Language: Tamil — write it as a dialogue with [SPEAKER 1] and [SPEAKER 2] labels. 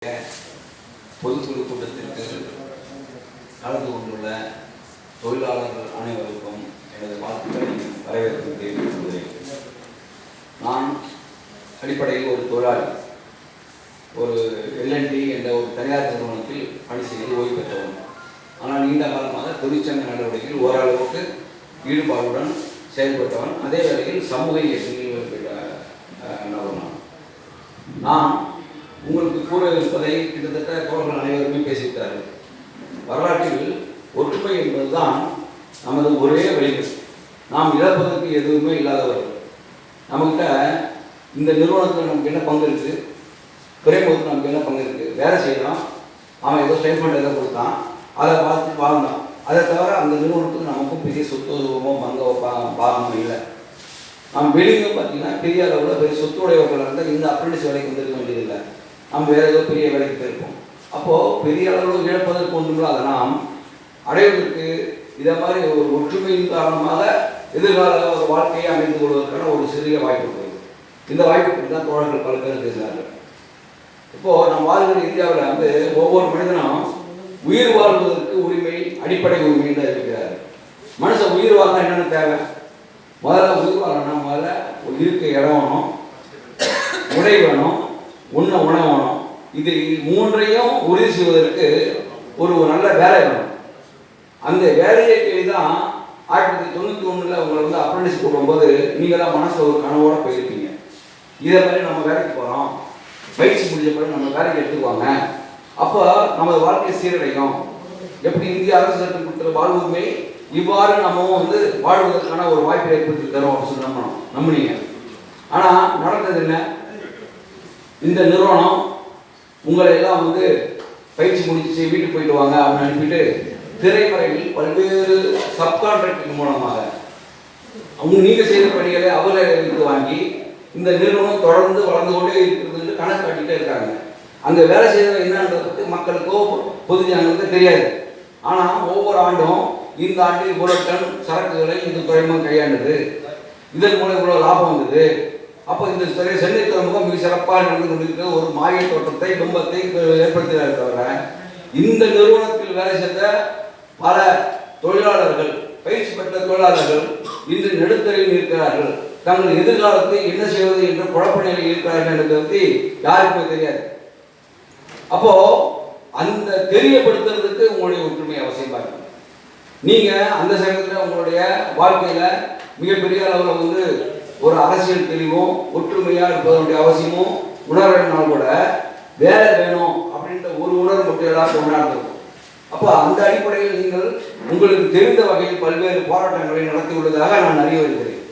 [SPEAKER 1] பொதுக்குழு கூட்டத்திற்கு கலந்து கொண்டுள்ள தொழிலாளர்கள் அனைவருக்கும் எனது வாழ்த்துக்களை வரவேற்பு தெரிவித்துக் கொள்கிறேன். நான் அடிப்படையில் ஒரு தொழிலாளி, ஒரு எல்என்டி என்ற ஒரு தனியார் நிறுவனத்தில் பணி செய்து ஓய்வு பெற்றவன். ஆனால் நீண்ட காலமாக தொழிற்சங்க நடவடிக்கையில் ஓரளவுக்கு ஈடுபாடுடன் செயல்பட்டவன். அதே வேளையில் சமூக இயக்கங்களில் பெற்ற நபர். நான் உங்களுக்கு கூற இருப்பதை கிட்டத்தட்ட தோழர்கள் அனைவருமே பேசிவிட்டார்கள். வரலாற்றில் ஒற்றுமை என்பதுதான் நமது ஒரே வழிகள். நாம் இழப்பதற்கு எதுவுமே இல்லாதவர்கள். நம்மகிட்ட இந்த நிறுவனத்தில் நமக்கு என்ன பங்கு இருக்குது, துறைமுகத்தில் நமக்கு என்ன பங்கு இருக்குது, வேலை செய்யலாம், அவன் ஏதோ ஸ்டேட்மெண்ட் எதை கொடுத்தான், அதை பார்த்து வாழ்ந்தான். அதை தவிர அந்த நிறுவனத்துக்கு நமக்கும் பெரிய சொத்துவமோ பங்கோ பாகமோ இல்லை. நாம் வெளியும் பார்த்தீங்கன்னா பெரிய அளவில் பெரிய சொத்துடையவர்கள் இருந்தால் இந்த அப்ரெண்டிஸ் வேலைக்கு வந்துருக்க வேண்டியதில்லை. நம்ம வேறு ஏதோ பெரிய வேலைக்கு போயிருப்போம். அப்போது பெரிய அளவில் இழப்பதற்கு ஒன்றுங்களோ அதை நாம் அடைவதற்கு இதை மாதிரி ஒரு ஒற்றுமையின் காரணமாக எதிர்கால ஒரு வாழ்க்கையை அமைந்து கொள்வதற்கான ஒரு சிறிய வாய்ப்பு இருக்குது. இந்த வாய்ப்பு பற்றி தான் தோழர்கள் பல பேர் பேசினார்கள். இப்போது நம்ம வாழ்கிற இந்தியாவில் வந்து ஒவ்வொரு மனிதனும் உயிர் வாழ்வதற்கு உரிமை, அடிப்படை உரிமைன்னு இருக்கிறார். மனுஷன் உயிர் வாழ்னா என்னென்ன தேவை? முதல்ல உயிர் வாழணும்னா முதல்ல இருக்க இடம் வேணும், உடை வேணும், உண்ண உணவு வேணும். இது மூன்றையும் உறுதி செய்வதற்கு ஒரு நல்ல வேலை வேணும். அந்த வேலையை கேள்வி தான் 1991 உங்களை வந்து அப்ரெண்டிஸ் போடும்போது நீங்களாம் மனசில் ஒரு கனவோடு போயிருப்பீங்க. இதை மாதிரி நம்ம வேலைக்கு போகிறோம், பயிற்சி முடிஞ்ச பிறகு நம்ம வேலைக்கு எடுத்துக்குவாங்க, அப்போ நமது வாழ்க்கை சீரடையும். எப்படி இந்திய அரசு சட்டம் கொடுத்துற வாழ்வுரிமை இவ்வாறு நம்ம வந்து வாழ்வதற்கான ஒரு வாய்ப்பை ஏற்படுத்தி தரோம் அப்படின்னு சொல்லி நம்பினீங்க. ஆனால் நடந்தது என்ன? இந்த நிறுவனம் உங்களை எல்லாம் வந்து பயிற்சி முடிச்சு வீட்டுக்கு போயிட்டு வாங்க அப்படின்னு அனுப்பிட்டு திரைமறையில் பல்வேறு சப்கான்ட்ராக்டிங் மூலமாக நீங்கள் செய்த பணிகளை அவர்களுக்கு வாங்கி இந்த நிறுவனம் தொடர்ந்து வளர்ந்து கொண்டே இருக்கிறது கணக்கு காட்டிகிட்டே இருக்காங்க. அங்கே வேலை செய்யறது என்னன்றது மக்களுக்கோ பொது ஜனங்களுக்கோ தெரியாது. ஆனால் ஒவ்வொரு ஆண்டும் இந்த ஆண்டில் இவ்வளவு டன் சரக்குகளை இந்த துறைமுகம் கையாண்டது, இதன் மூலம் இவ்வளவு லாபம் வந்தது. அப்போ இந்த சென்னை துறைமுகம் மிக சிறப்பாக நடந்து கொண்டிருக்கிற ஒரு மாய தோற்றத்தை கும்பத்தை ஏற்படுத்தினார். தவிர இந்த நிறுவனத்தில் வேலை செய்த பல தொழிலாளர்கள், பயிற்சி பெற்ற தொழிலாளர்கள் இன்று நடுத்தரையில் இருக்கிறார்கள். தங்கள் எதிர்காலத்தை என்ன செய்வது என்ற குழப்ப நிலையில் இருக்கிறார்கள் என்பதை பற்றி யாருக்குமே தெரியாது. அப்போ அந்த தெரியப்படுத்துறதுக்கு உங்களுடைய ஒற்றுமை அவசியமாக இருக்கு. நீங்க அந்த சமயத்தில் உங்களுடைய வாழ்க்கையில மிகப்பெரிய அளவில் வந்து ஒரு அரசியல் தெளிவும் ஒற்றுமையா இருப்பதனுடைய அவசியமும் உணர்வினால் கூட வேலை வேணும் அப்படின்ற ஒரு உணர்வு மட்டும் எல்லாரும் கொண்டாடுறோம். அப்போ அந்த அடிப்படையில் நீங்கள் உங்களுக்கு தெரிந்த வகையில் பல்வேறு போராட்டங்களை நடத்தி உள்ளதாக நான் அறிய வருகிறேன்.